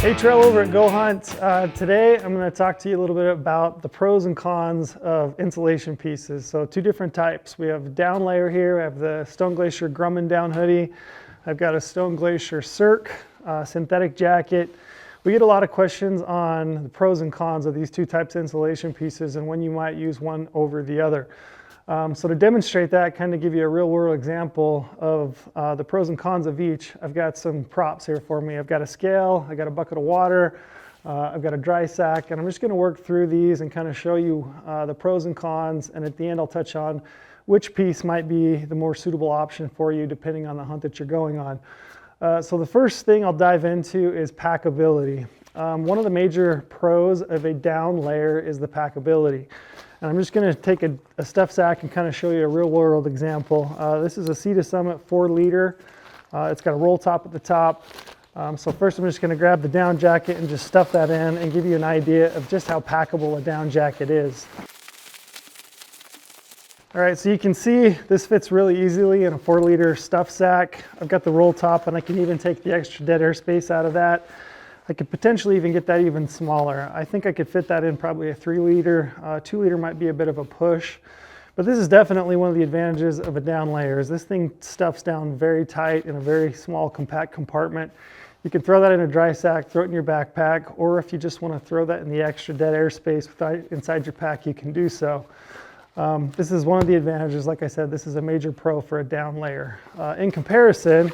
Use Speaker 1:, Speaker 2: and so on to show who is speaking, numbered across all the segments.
Speaker 1: Hey Trail over at GOHUNT. Today I'm going to talk to you a little bit about the pros and cons of insulation pieces. So two different types. We have a down layer here. I have the Stone Glacier Grumman down hoodie. I've got a Stone Glacier Cirque synthetic jacket. We get a lot of questions on the pros and cons of these two types of insulation pieces and when you might use one over the other. So to demonstrate that, kind of give you a real world example of the pros and cons of each, I've got some props here for me. I've got a scale, I've got a bucket of water, I've got a dry sack, and I'm just going to work through these and kind of show you the pros and cons, and at the end I'll touch on which piece might be the more suitable option for you depending on the hunt that you're going on. So the first thing I'll dive into is packability. One of the major pros of a down layer is the packability. And I'm just going to take a stuff sack and kind of show you a real world example. This is a Sea to Summit 4 liter. It's got a roll top at the top. So first I'm just going to grab the down jacket and just stuff that in and give you an idea of just how packable a down jacket is. All right, so you can see this fits really easily in a 4 liter stuff sack. I've got the roll top and I can even take the extra dead air space out of that. I could potentially even get that even smaller. I think I could fit that in probably a 3 liter. 2 liter might be a bit of a push, but this is definitely one of the advantages of a down layer is this thing stuffs down very tight in a very small compact compartment. You can throw that in a dry sack, throw it in your backpack, or if you just want to throw that in the extra dead air space inside your pack, you can do so. This is one of the advantages. Like I said, this is a major pro for a down layer. In comparison,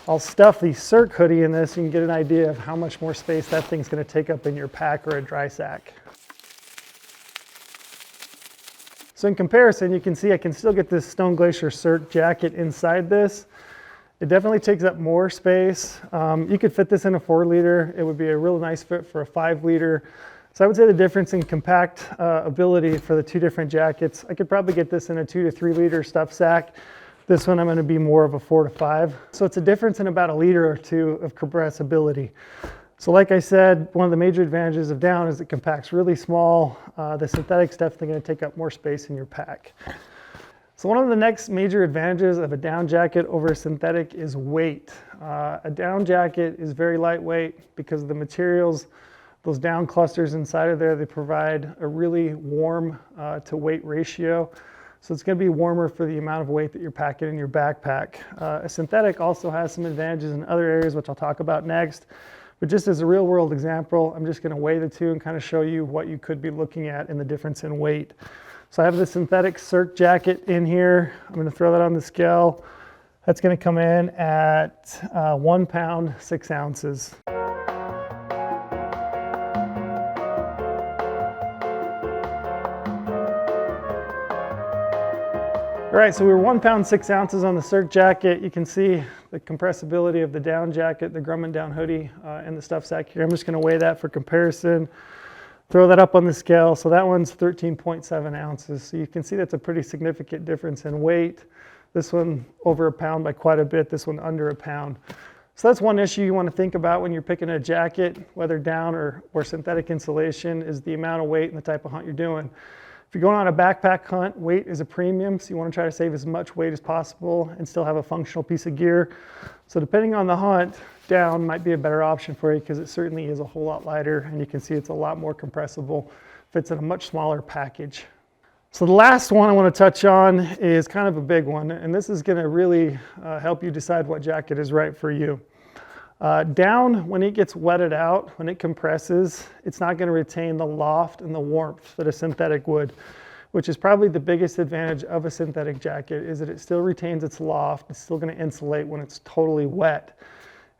Speaker 1: I'll stuff the Cirque hoodie in this. You can get an idea of how much more space that thing's going to take up in your pack or a dry sack. So in comparison, you can see I can still get this Stone Glacier Cirque jacket inside this. It definitely takes up more space. You could fit this in a 4 liter. It would be a real nice fit for a 5 liter. So I would say the difference in compact ability for the two different jackets, I could probably get this in a 2 to 3 liter stuff sack. This one I'm going to be more of a 4 to 5. So it's a difference in about a liter or two of compressibility. So like I said, one of the major advantages of down is it compacts really small. The synthetic's definitely going to take up more space in your pack. So one of the next major advantages of a down jacket over a synthetic is weight. A down jacket is very lightweight because of the materials. Those down clusters inside of there, they provide a really warm to weight ratio. So it's going to be warmer for the amount of weight that you're packing in your backpack. A synthetic also has some advantages in other areas, which I'll talk about next. But just as a real world example, I'm just going to weigh the two and kind of show you what you could be looking at in the difference in weight. So I have the synthetic Cirque jacket in here. I'm going to throw that on the scale. That's going to come in at 1 pound, 6 ounces. All right, so we were 1 pound, 6 ounces on the Cirque jacket. You can see the compressibility of the down jacket, the Grumman down hoodie, and the stuff sack here. I'm just gonna weigh that for comparison. Throw that up on the scale. So that one's 13.7 ounces. So you can see that's a pretty significant difference in weight. This one over a pound by quite a bit, this one under a pound. So that's one issue you wanna think about when you're picking a jacket, whether down or synthetic insulation, is the amount of weight and the type of hunt you're doing. If you're going on a backpack hunt, weight is a premium, so you want to try to save as much weight as possible and still have a functional piece of gear. So depending on the hunt, down might be a better option for you because it certainly is a whole lot lighter, and you can see it's a lot more compressible, fits in a much smaller package. So the last one I want to touch on is kind of a big one, and this is going to really help you decide what jacket is right for you. Down, when it gets wetted out, when it compresses, it's not going to retain the loft and the warmth that a synthetic would, which is probably the biggest advantage of a synthetic jacket, is that it still retains its loft. It's still going to insulate when it's totally wet.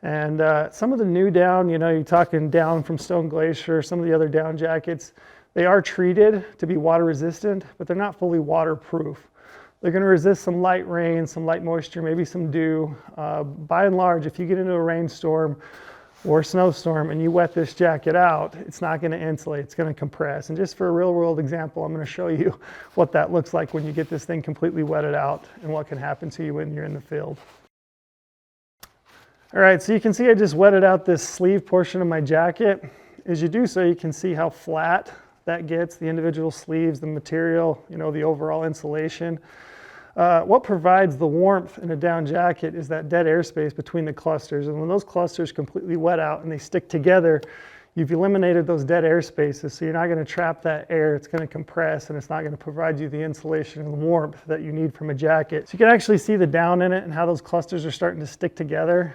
Speaker 1: And some of the new down, you know, you're talking down from Stone Glacier, some of the other down jackets, they are treated to be water resistant, but they're not fully waterproof. They're going to resist some light rain, some light moisture, maybe some dew. By and large, if you get into a rainstorm or a snowstorm and you wet this jacket out, it's not going to insulate, it's going to compress. And just for a real world example, I'm going to show you what that looks like when you get this thing completely wetted out and what can happen to you when you're in the field. All right, so you can see I just wetted out this sleeve portion of my jacket. As you do so, you can see how flat that gets, the individual sleeves, the material, you know, the overall insulation. What provides the warmth in a down jacket is that dead airspace between the clusters. And when those clusters completely wet out and they stick together, you've eliminated those dead air spaces, so you're not going to trap that air. It's going to compress, and it's not going to provide you the insulation and the warmth that you need from a jacket. So you can actually see the down in it and how those clusters are starting to stick together.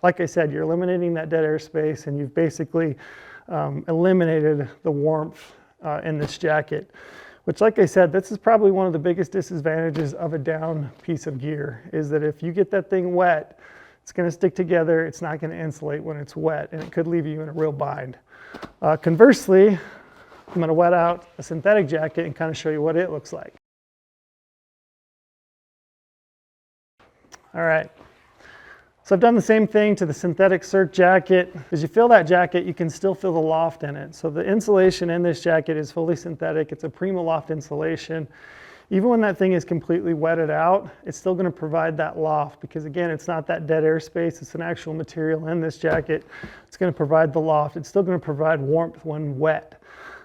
Speaker 1: Like I said, you're eliminating that dead air space, and you've basically eliminated the warmth in this jacket. Which, like I said, this is probably one of the biggest disadvantages of a down piece of gear, is that if you get that thing wet, it's going to stick together, it's not going to insulate when it's wet, and it could leave you in a real bind. Conversely, I'm going to wet out a synthetic jacket and kind of show you what it looks like. All right, so I've done the same thing to the synthetic Cirque jacket. As you fill that jacket, you can still feel the loft in it. So the insulation in this jacket is fully synthetic. It's a Prima loft insulation. Even when that thing is completely wetted out, it's still going to provide that loft, because again, it's not that dead airspace, it's an actual material in this jacket. It's going to provide the loft. It's still going to provide warmth when wet.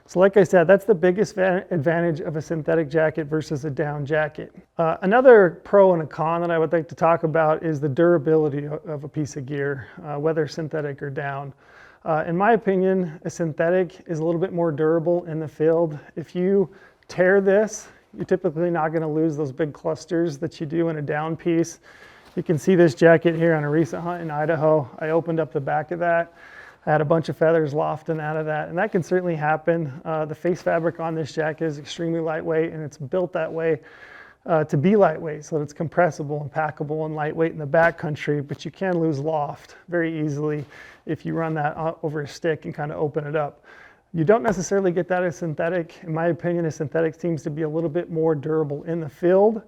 Speaker 1: So like I said, that's the biggest advantage of a synthetic jacket versus a down jacket. Another pro and a con that I would like to talk about is the durability of a piece of gear, whether synthetic or down. In my opinion, a synthetic is a little bit more durable in the field. If you tear this, you're typically not going to lose those big clusters that you do in a down piece. You can see this jacket here on a recent hunt in Idaho. I opened up the back of that. I had a bunch of feathers lofting out of that, and that can certainly happen. The face fabric on this jacket is extremely lightweight, and it's built that way to be lightweight, so that it's compressible and packable and lightweight in the backcountry, but you can lose loft very easily if you run that over a stick and kind of open it up. You don't necessarily get that as synthetic. In my opinion, a synthetic seems to be a little bit more durable in the field.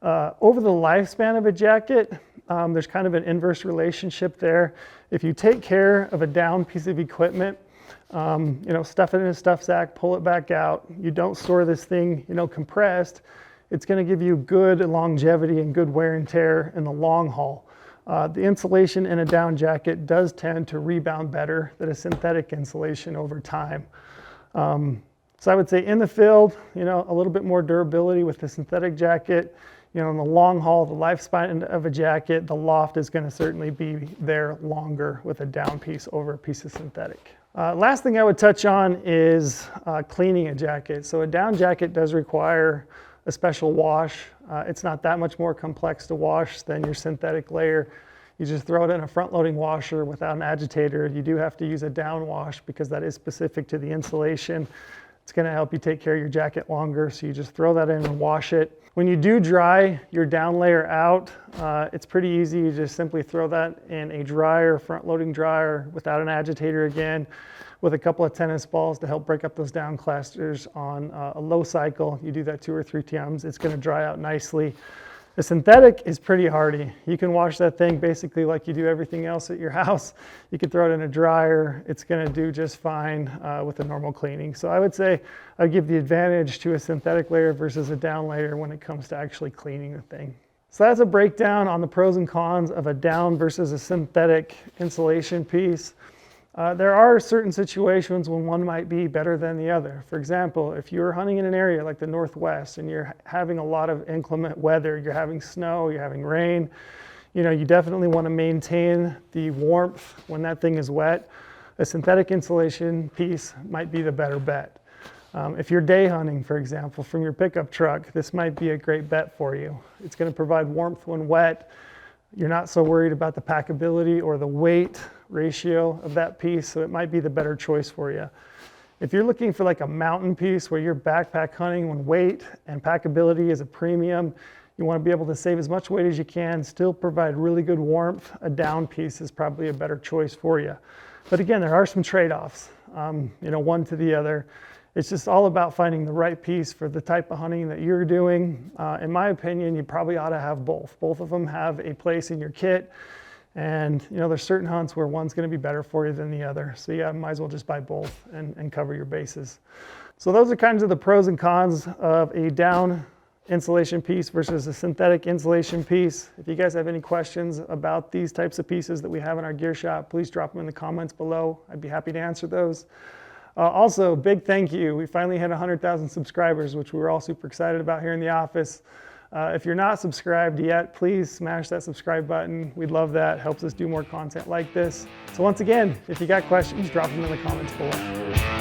Speaker 1: Over the lifespan of a jacket, there's kind of an inverse relationship there. If you take care of a down piece of equipment, stuff it in a stuff sack, pull it back out, you don't store this thing, compressed, it's going to give you good longevity and good wear and tear in the long haul. The insulation in a down jacket does tend to rebound better than a synthetic insulation over time. So I would say in the field, a little bit more durability with the synthetic jacket. In the long haul, the lifespan of a jacket, the loft is going to certainly be there longer with a down piece over a piece of synthetic. Last thing I would touch on is cleaning a jacket. So a down jacket does require a special wash. It's not that much more complex to wash than your synthetic layer. You just throw it in a front-loading washer without an agitator. You do have to use a down wash because that is specific to the insulation. It's going to help you take care of your jacket longer, so you just throw that in and wash it. When you do dry your down layer out, it's pretty easy. You just simply throw that in a dryer, front-loading dryer without an agitator again, with a couple of tennis balls to help break up those down clusters on a low cycle. You do that 2 or 3 times, it's going to dry out nicely. The synthetic is pretty hardy. You can wash that thing basically like you do everything else at your house. You can throw it in a dryer. It's going to do just fine with a normal cleaning. So I would say I give the advantage to a synthetic layer versus a down layer when it comes to actually cleaning the thing. So that's a breakdown on the pros and cons of a down versus a synthetic insulation piece. There are certain situations when one might be better than the other. For example, if you're hunting in an area like the Northwest and you're having a lot of inclement weather, you're having snow, you're having rain, you definitely want to maintain the warmth when that thing is wet. A synthetic insulation piece might be the better bet. If you're day hunting, for example, from your pickup truck, this might be a great bet for you. It's going to provide warmth when wet. You're not so worried about the packability or the weight ratio of that piece, so it might be the better choice for you. If you're looking for like a mountain piece where you're backpack hunting when weight and packability is a premium, you want to be able to save as much weight as you can, still provide really good warmth, a down piece is probably a better choice for you. But again, there are some trade-offs, one to the other. It's just all about finding the right piece for the type of hunting that you're doing. In my opinion, you probably ought to have both. Both of them have a place in your kit. And there's certain hunts where one's going to be better for you than the other. So yeah, might as well just buy both and cover your bases. So those are kinds of the pros and cons of a down insulation piece versus a synthetic insulation piece. If you guys have any questions about these types of pieces that we have in our gear shop, please drop them in the comments below. I'd be happy to answer those. Also, big thank you. We finally hit 100,000 subscribers, which we were all super excited about here in the office. If you're not subscribed yet, please smash that subscribe button. We'd love that. Helps us do more content like this. So once again, if you got questions, drop them in the comments below.